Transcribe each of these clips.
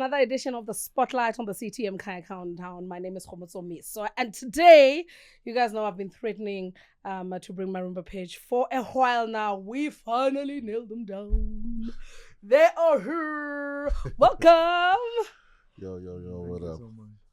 another edition of the Spotlight on the CTM Kaya Countdown. My name is Khomotso Miss. And today, you guys know I've been threatening to bring Murumba Pitch for a while now. We finally nailed them down. They are here. Welcome. Yo, what up?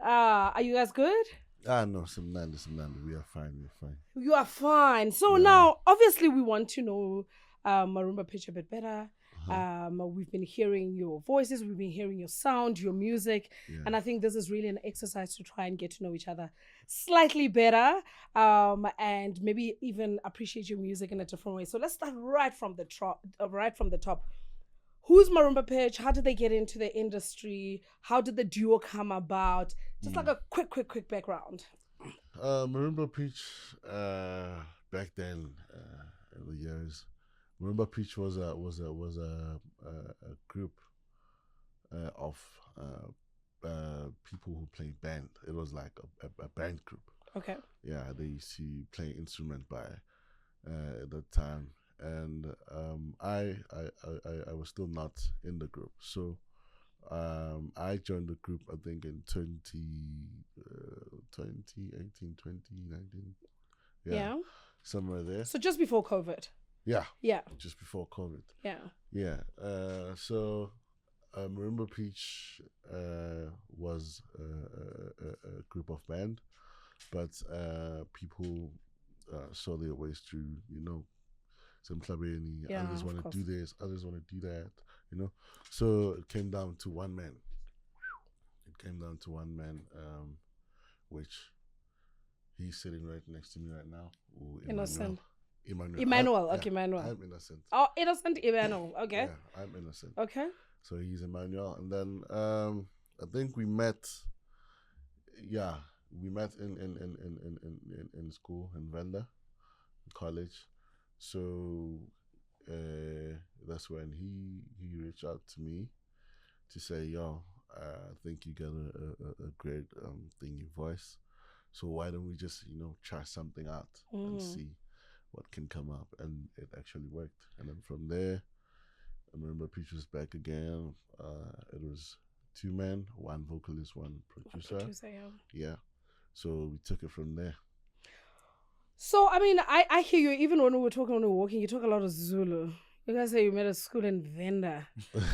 Are you guys good? No, some nanda. We are fine. You are fine. So now, obviously, we want to know Murumba Pitch a bit better. We've been hearing your voices, we've been hearing your sound, your music, and I think this is really an exercise to try and get to know each other slightly better, and maybe even appreciate your music in a different way. So let's start right from the top. Who's Murumba Pitch? How did they get into the industry? How did the duo come about? Just like a quick background. Murumba Pitch, back then, in the years, Murumba Pitch was a group of people who played band. It was like a band group. Okay. Yeah, they used to play instrument by at that time, and I was still not in the group, so I joined the group I think in 2018, 2019. Yeah. Somewhere there. So just before COVID. Yeah. Just before COVID. Yeah. So Murumba Pitch was a group of band, but people saw their ways to, some clubbing, others want to do this, others want to do that, So it came down to one man. Which he's sitting right next to me right now. Innocent. Emmanuel. Okay, Emmanuel. I'm innocent. Oh, innocent Emmanuel. Okay. Yeah, I'm innocent. Okay. So he's Emmanuel, and then I think we met. Yeah, we met in school in Venda, college. So that's when he reached out to me to say, "Yo, I think you got a great thingy voice. So why don't we just try something out and see what can come up?" And it actually worked. And then from there, I remember Pitch was back again. It was two men, one vocalist, one producer. Yeah. So we took it from there. So I mean, I hear you. Even when we were walking, you talk a lot of Zulu. You guys say you met at school in Venda.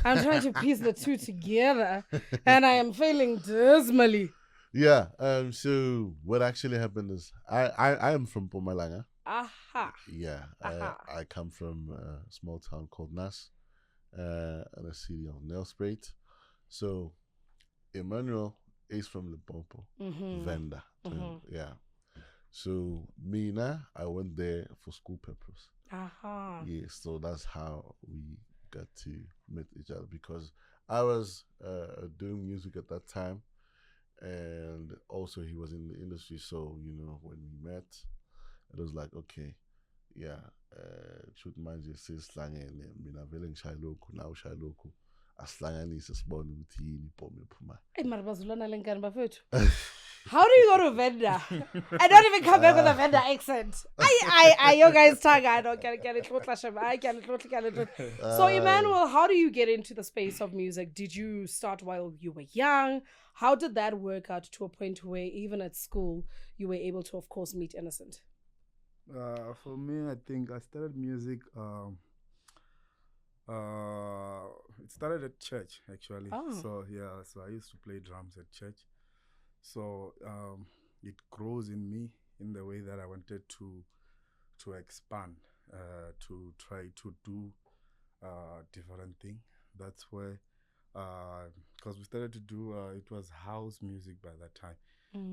I'm trying to piece the two together, and I am failing dismally. Yeah. So what actually happened is I am from Mpumalanga. Aha. Yeah. I come from a small town called Nas, in a city of Nelspruit. So Emmanuel is from Limpopo, Venda. Yeah. So I went there for school purpose. Aha. Yeah. So that's how we got to meet each other, because I was doing music at that time. And also he was in the industry, so when we met, it was like, okay, shoot manje sihlangene, mina vele ngishaya lokhu nawe ushaya lokhu, asihlanganise sibone ukuthi yini ibhomu ephuma. Marabazulana lenkani bafethu. How do you go to Venda? I don't even come back with a Venda accent. You guys tag. I don't get it. So Emmanuel, how do you get into the space of music? Did you start while you were young? How did that work out to a point where even at school you were able to, of course, meet Innocent? For me, I think I started music. It started at church actually. So I used to play drums at church. So it grows in me in the way that I wanted to expand, to try to do different thing. That's where, because we started to do, it was house music by that time,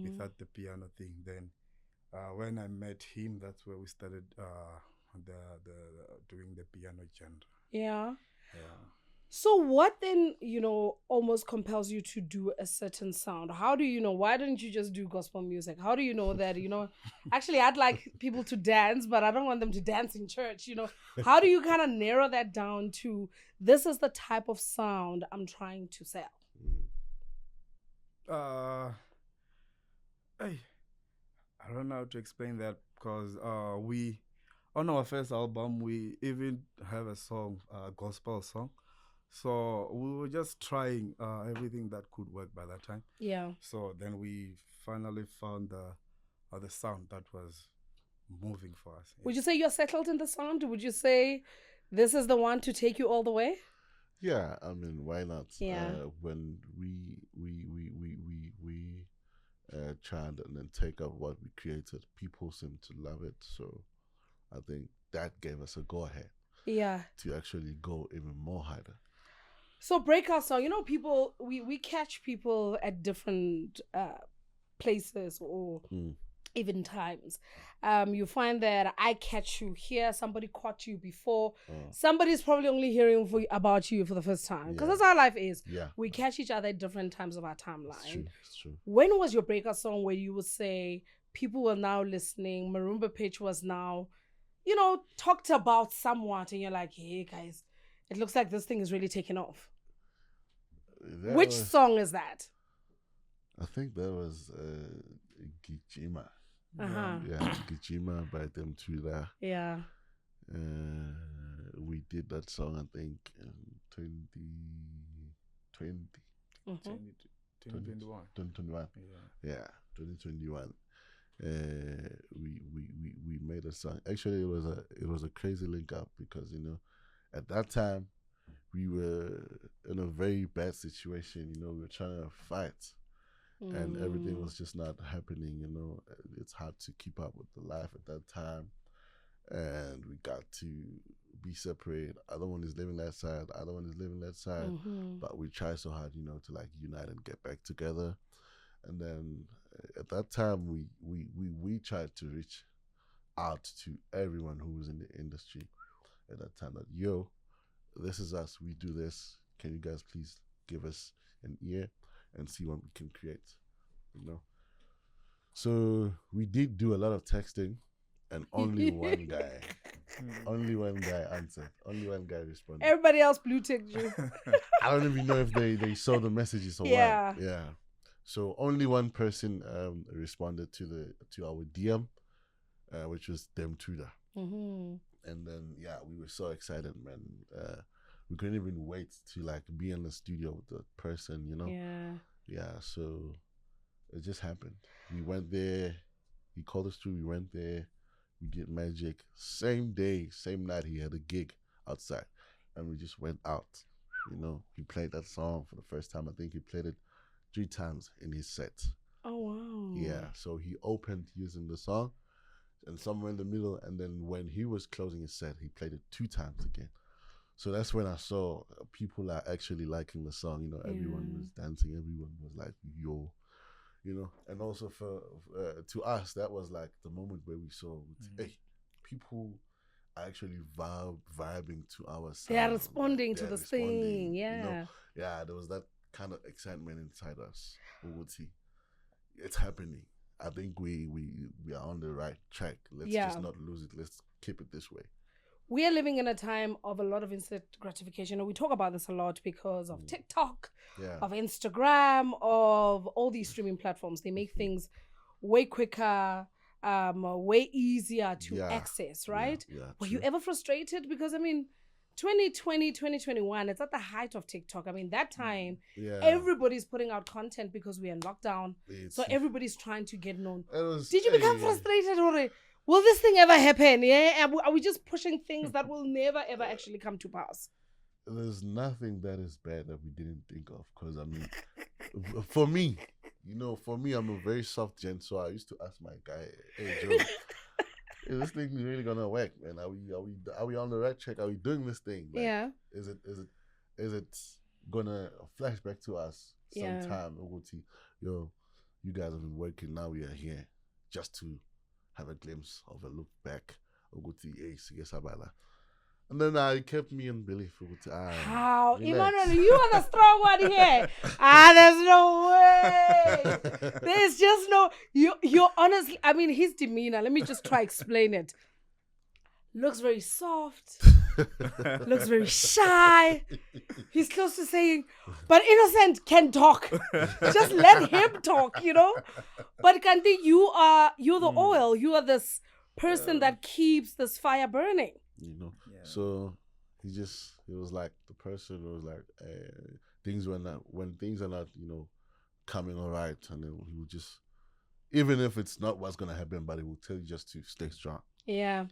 without the piano thing. Then when I met him, that's where we started doing the piano genre. Yeah. So what then, almost compels you to do a certain sound? How do you know? Why didn't you just do gospel music? How do you know that, actually I'd like people to dance, but I don't want them to dance in church, How do you kind of narrow that down to, this is the type of sound I'm trying to sell? I don't know how to explain that, because on our first album, we even have a song, a gospel song. So we were just trying everything that could work by that time. Yeah. So then we finally found the sound that was moving for us. Would you say you're settled in the sound? Would you say this is the one to take you all the way? Yeah, I mean, why not? Yeah. When we tried and then take up what we created, people seem to love it. So I think that gave us a go ahead. Yeah. To actually go even more harder. So breakout song, people, we catch people at different places or even times. You find that I catch you here, somebody caught you before. Somebody's probably only hearing about you for the first time. Because that's how life is. Yeah. We catch each other at different times of our timeline. It's true. When was your breakout song where you would say people were now listening, Murumba Pitch was now, talked about somewhat, and you're like, hey guys, it looks like this thing is really taking off? Which song is that? I think that was Gijima. Uh-huh. Yeah, Gijima by Mthuda. Yeah. We did that song, I think, in 2020. 2021. 2021. Yeah, 2021. We made a song. Actually, it was a crazy link up because at that time we were in a very bad situation. We were trying to fight, and everything was just not happening. It's hard to keep up with the life at that time, and we got to be separated. Other one is living that side, other one is living that side. But we try so hard, to like unite and get back together. And then at that time, we tried to reach out to everyone who was in the industry at that time. That this is us. We do this. Can you guys please give us an ear and see what we can create? So we did do a lot of texting, and only one guy answered. Only one guy responded. Everybody else blue ticked you. I don't even know if they saw the messages or what. Yeah. So only one person responded to our DM, which was Mthuda. And then we were so excited, man. We couldn't even wait to like be in the studio with the person, Yeah. So it just happened. We went there. He called us through. We went there. We did magic. Same day, same night. He had a gig outside, and we just went out. He played that song for the first time. I think he played it 3 times in his set. Oh, wow. Yeah, so he opened using the song and somewhere in the middle, and then when he was closing his set, he played it 2 times again. So that's when I saw people are actually liking the song. Everyone was dancing, everyone was like, yo, and also for to us, that was like the moment where we saw, hey, people are actually vibing to our sound. They are responding to this thing, Yeah, there was that kind of excitement inside us. It's happening. I think we are on the right track. Let's just not lose it. Let's keep it this way. We are living in a time of a lot of instant gratification. And we talk about this a lot because of TikTok, of Instagram, of all these streaming platforms. They make things way quicker, way easier to access, right? Were you ever frustrated? Because 2020, 2021, it's at the height of TikTok. That time, everybody's putting out content because we're in lockdown. So everybody's trying to get known. Did you become frustrated or will this thing ever happen? Yeah? Are we just pushing things that will never, ever actually come to pass? There's nothing that is bad that we didn't think of. Because, for me, I'm a very soft gent. So I used to ask my guy, hey, Joe, is this thing really gonna work, man? Are we on the right track? Are we doing this thing? Like, is it gonna flash back to us sometime? Yo, you guys have been working. Now we are here just to have a glimpse of a look back. And then I kept me in belief. How? Emmanuel, you are the strong one here. There's no way. There's just no... You're honestly... his demeanor, let me just try explain it. Looks very soft. Looks very shy. He's close to saying, but innocent can talk. Just let him talk, But Kanti, you're the oil. You are this person that keeps this fire burning. So He was like the person who was like things when things are not coming all right, and then he would just, even if it's not what's gonna happen, but he will tell you just to stay strong. Yeah.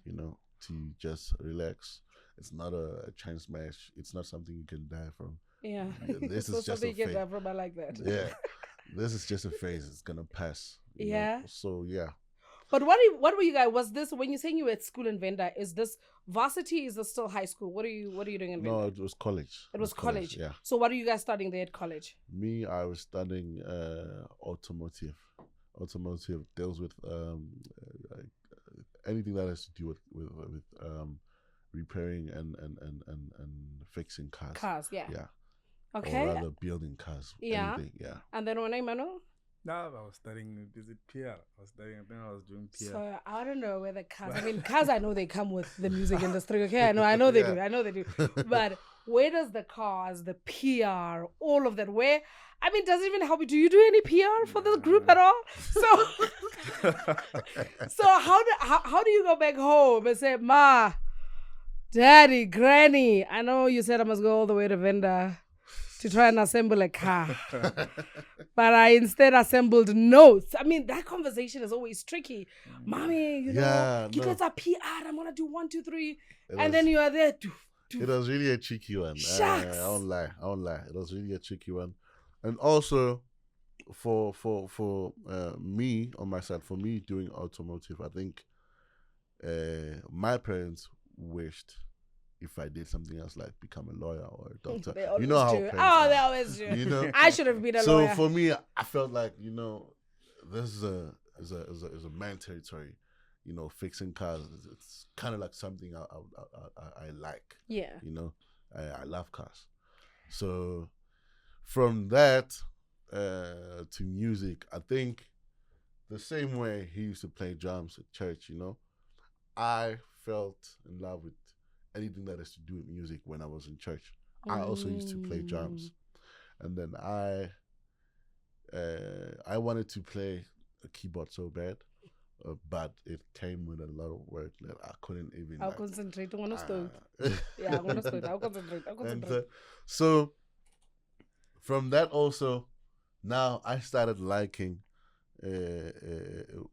To just relax. It's not a chance match. It's not something you can die from. Yeah. This is just a phase. I like that. Yeah. This is just a phase. It's gonna pass. Yeah. So yeah. But what were you guys? Was this when you're saying you were at school in Venda? Is this varsity? Is this still high school? What are you doing in Venda? No, it was college. It was college. Yeah. So what are you guys studying there at college? Me, I was studying automotive. Automotive deals with anything that has to do with repairing and fixing cars. Cars, yeah. Yeah. Okay. Or rather building cars. Yeah. Anything, yeah. And then when I Manu? No, I was studying. Is it PR? I was doing PR. So I don't know where the cars. I mean, cars. I know they come with the music industry. Okay, I know they do. I know they do. But where does the cars, the PR, all of that? Where? I mean, does it even help you? Do you do any PR for this group at all? So how do you go back home and say, Ma, Daddy, Granny? I know you said I must go all the way to Venda to try and assemble a car. But I instead assembled notes. I mean, that conversation is always tricky. Mommy, you guys are PR. I'm going to do 1, 2, 3. And then you are there. It was really a tricky one. Shucks. I won't lie. It was really a tricky one. And also, for me, on my side, for me doing automotive, I think my parents wished if I did something else like become a lawyer or a doctor. You know how parents are. They always do. I should have been a lawyer. So for me, I felt like, this is a man territory. Fixing cars. It's kind of like something I like. Yeah. I love cars. So from that to music, I think the same way he used to play drums at church, I felt in love with anything that has to do with music when I was in church. I also used to play drums. And then I wanted to play a keyboard so bad, but it came with a lot of work that I couldn't even. I'll concentrate. I'm gonna start. I'll concentrate. And so from that also, now I started liking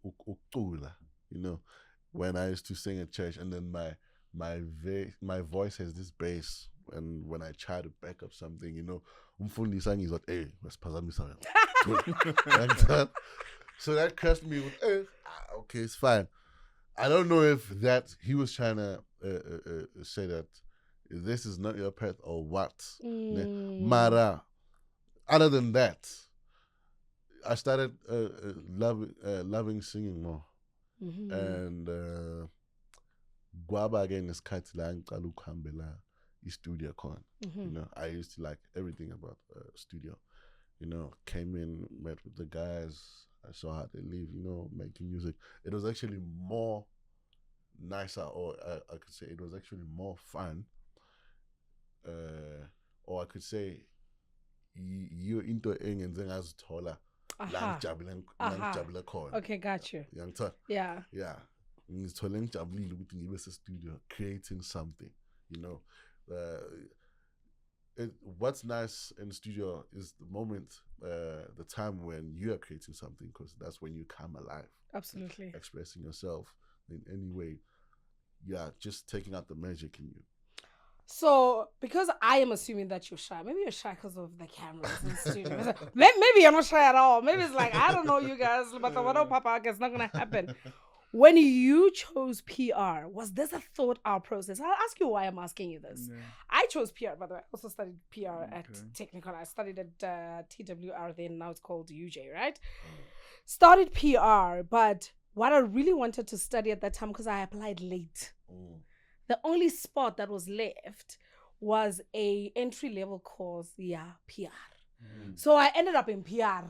ucula, when I used to sing at church, and then my voice has this bass, and when I try to back up something, umfundi sang is like, hey, wasiphazamisa wena. So that cursed me with, okay, it's fine. I don't know if that he was trying to say that this is not your path or what. Mara. Other than that, I started loving singing more. And Guaba again is Katilang Kalukhambela studio con. I used to like everything about studio. Came in, met with the guys. I saw how they live, making music. It was actually more nicer, or I could say it was actually more fun. Or I could say you're into eng and then as taller. Okay, got you. Yeah. Yeah. Studio creating something, what's nice in the studio is the moment, the time when you are creating something, because that's when you come alive. Absolutely. Expressing yourself in any way. Yeah, just taking out the magic in you. So, because I am assuming that you're shy, maybe you're shy because of the cameras in the studio. Maybe you're not shy at all. Maybe it's like, I don't know you guys, but Papa, it's not going to happen. When you chose PR, was this a thought out process? I'll ask you why I'm asking you this. Yeah. I chose PR, by the way. I also studied PR at Technical. I studied at TWR then, now it's called UJ, right? Started PR, but what I really wanted to study at that time, because I applied late. The only spot that was left was a entry-level course, PR. So I ended up in PR.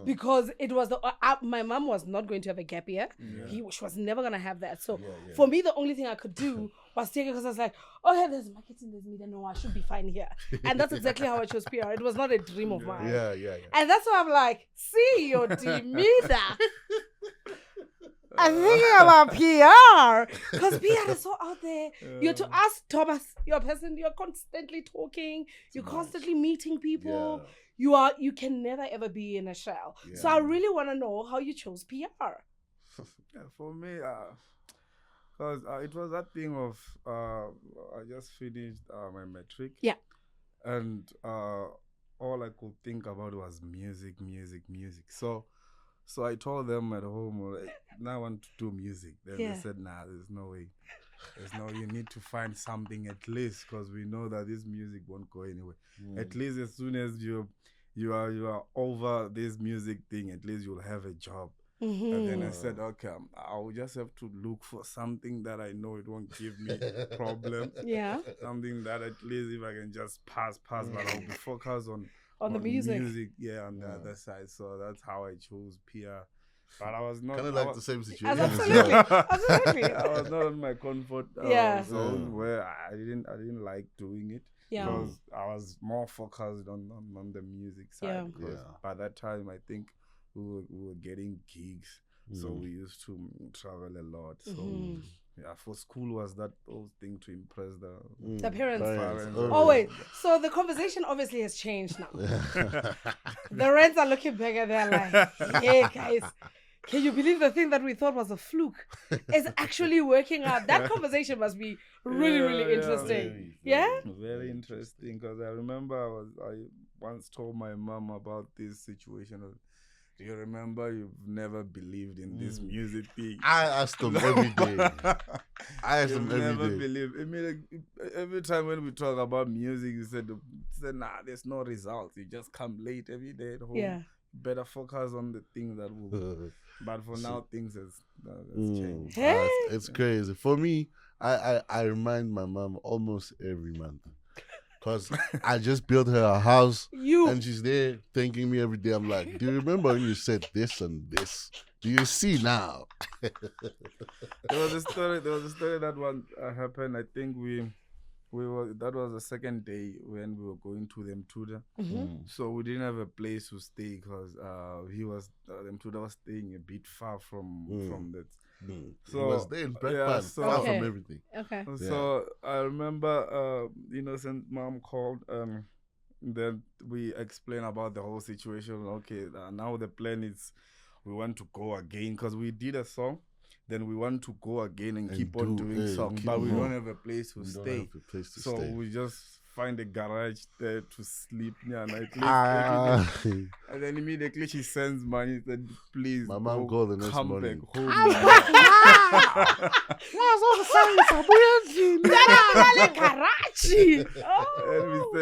Because it was my mom was not going to have a gap year. She was never going to have that. So for me, the only thing I could do was take it, because I was like, oh, yeah, there's marketing, there's media. No, I should be fine here. And that's exactly how I chose PR. It was not a dream of mine. Yeah. And that's why I'm like, see, your Media. I'm thinking about PR because PR is so out there. You're to ask Thomas, you're a person. You're constantly talking. You're constantly meeting people. You can never ever be in a shell. So I really want to know how you chose PR. For me, because it was that thing of I just finished my matric. Yeah. And all I could think about was music. So I told them at home, now I want to do music. Then they said, nah, there's no way. You need to find something at least, because we know that this music won't go anywhere. At least as soon as you are over this music thing, at least you'll have a job. And then I said, okay, I'll just have to look for something that I know it won't give me problems. Yeah. Something that at least if I can just pass, but I'll be focused on the music. On the other side. So that's how I chose PR. But I was not kind of like the same situation. Absolutely. I was not on my comfort zone where I didn't like doing it. Because I was more focused on the music side. Because by that time, I think we were getting gigs, so we used to travel a lot. So for school was that whole thing to impress the parents. Oh wait, so the conversation obviously has changed now. The rents are looking bigger. They're like, yeah, guys. Can you believe the thing that we thought was a fluke is actually working out? That conversation must be really interesting. Very interesting, because I remember I once told my mom about this situation. Do you remember you've never believed in this music thing? I asked them every day. Never believed. I mean, every time when we talk about music, you said, nah, there's no results. You just come late every day at home. Yeah. Better focus on the things that will. But for now, things has changed. It's crazy. For me, I remind my mom almost every month. Because I just built her a house and she's there thanking me every day. I'm like, do you remember when you said this and this? Do you see now? There was a story that one happened. I think that was the second day when we were going to the Mthuda. So we didn't have a place to stay because the Mthuda was staying a bit far from that. So he was there in far from everything. Okay. So I remember innocent mom called. Then we explained about the whole situation. Okay, now the plan is we want to go again because we did a song. Then we want to go again and keep on doing songs, but we don't have a place to stay. So we just find a garage there to sleep. And then immediately she sends money. Said, please, my mom called the next come morning. back home. And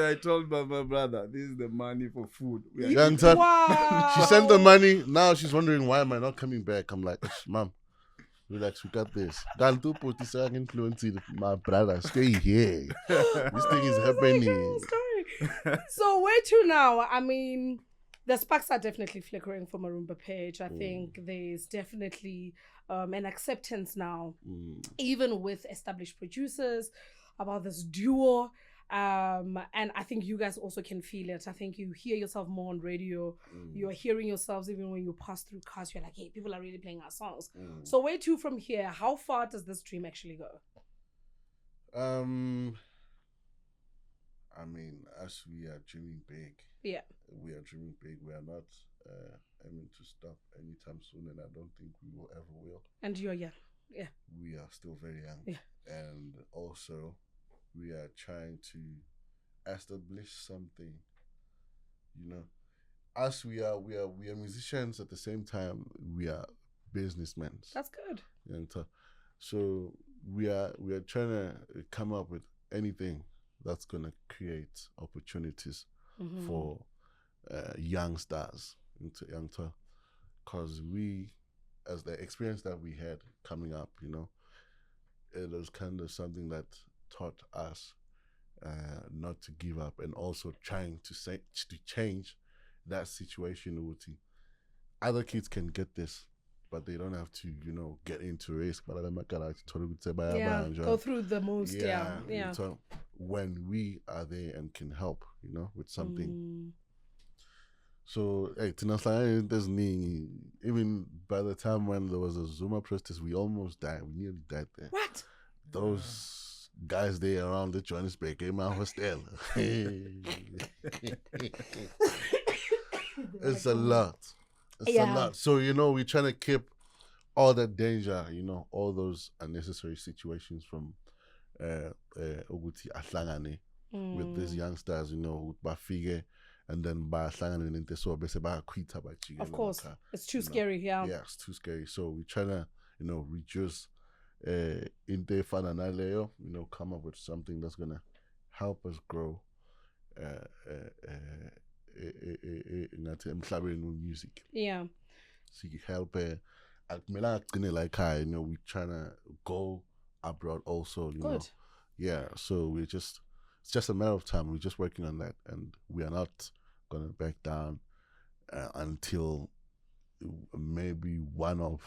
I told my brother, this is the money for food. She sent the money. Now she's wondering, why am I not coming back? I'm like, Mom, relax, we got this. My brother, stay here. This thing is happening. So where to now? I mean, the sparks are definitely flickering for Murumba Pitch. I think there's definitely an acceptance now, even with established producers, about this duo. And I think you guys also can feel it. I think you hear yourself more on radio. You're hearing yourselves even when you pass through cars. You're like, hey, people are really playing our songs. So where to from here? How far does this dream actually go? I mean, as we are dreaming big, we are dreaming big. We are not aiming to stop anytime soon, and I don't think we will ever will. And you're young. We are still very young, and also we are trying to establish something. You know, as we are musicians at the same time. We are businessmen. That's good. And so we are trying to come up with anything that's gonna create opportunities for young stars into young tour, because we, as the experience that we had coming up, you know, it was kind of something that taught us not to give up, and also trying to change that situation. Other kids can get this, but they don't have to, you know, get into risk. Go through the most. So when we are there and can help, you know, with something. So, hey, there's even by the time when there was a Zuma protest, we almost died. We nearly died there. What? Those guys there around the Johannesburg came out hostel. It's a lot. It's a lot. So, we're trying to keep all that danger, all those unnecessary situations from Oguti Ahlangane with these youngsters, Bafige. And then of course, it's too scary. Yeah, it's too scary. So we're trying to, reduce inte fananaleo, come up with something that's gonna help us grow music. Yeah. So you help like we're trying to go abroad also, Good. Yeah, so it's just a matter of time. We're just working on that, and we are not gonna back down until maybe one of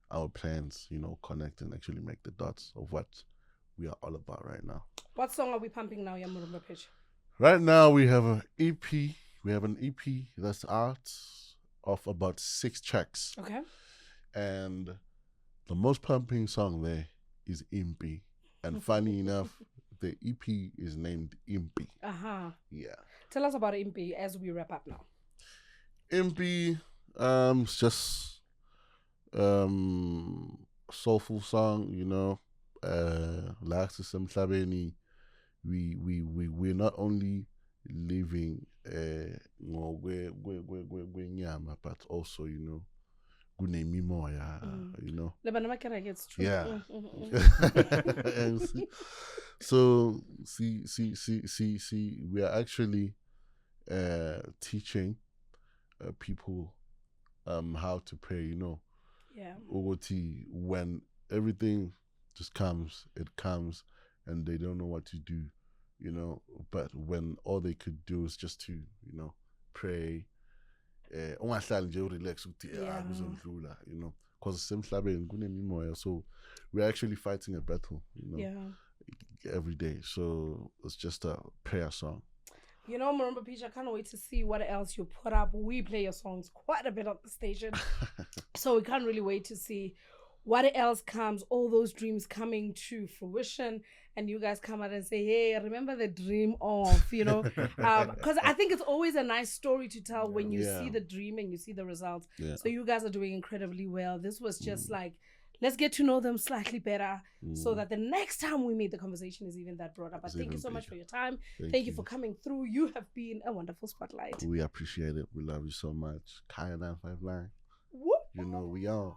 our plans, connect and actually make the dots of what we are all about right now. What song are we pumping now, Murumba Pitch? Right now we have an EP. We have an EP that's out of about 6 tracks. Okay. And the most pumping song there is Impi. And funny enough, the EP is named Impi. Yeah. Tell us about Impi as we wrap up now. Impi, it's just soulful song, Last Semhlabeni. We're not only living but also, kunemimoya, It's true. Yeah. So see, we are actually teaching people how to pray, Yeah. Ogoti, when everything just comes, it comes, and they don't know what to do, but when all they could do is just to, pray, relax, because so we're actually fighting a battle, every day. So it's just a prayer song. Murumba Pitch, I can't wait to see what else you put up. We play your songs quite a bit on the station. So we can't really wait to see what else comes, all those dreams coming to fruition, and you guys come out and say, hey, remember the dream of, because I think it's always a nice story to tell when you see the dream and you see the results. Yeah. So you guys are doing incredibly well. This was just like, let's get to know them slightly better so that the next time we meet, the conversation is even that broader. But thank you so much for your time. Thank you for coming through. You have been a wonderful spotlight. We appreciate it. We love you so much. Kaya 959. Whoop. We are.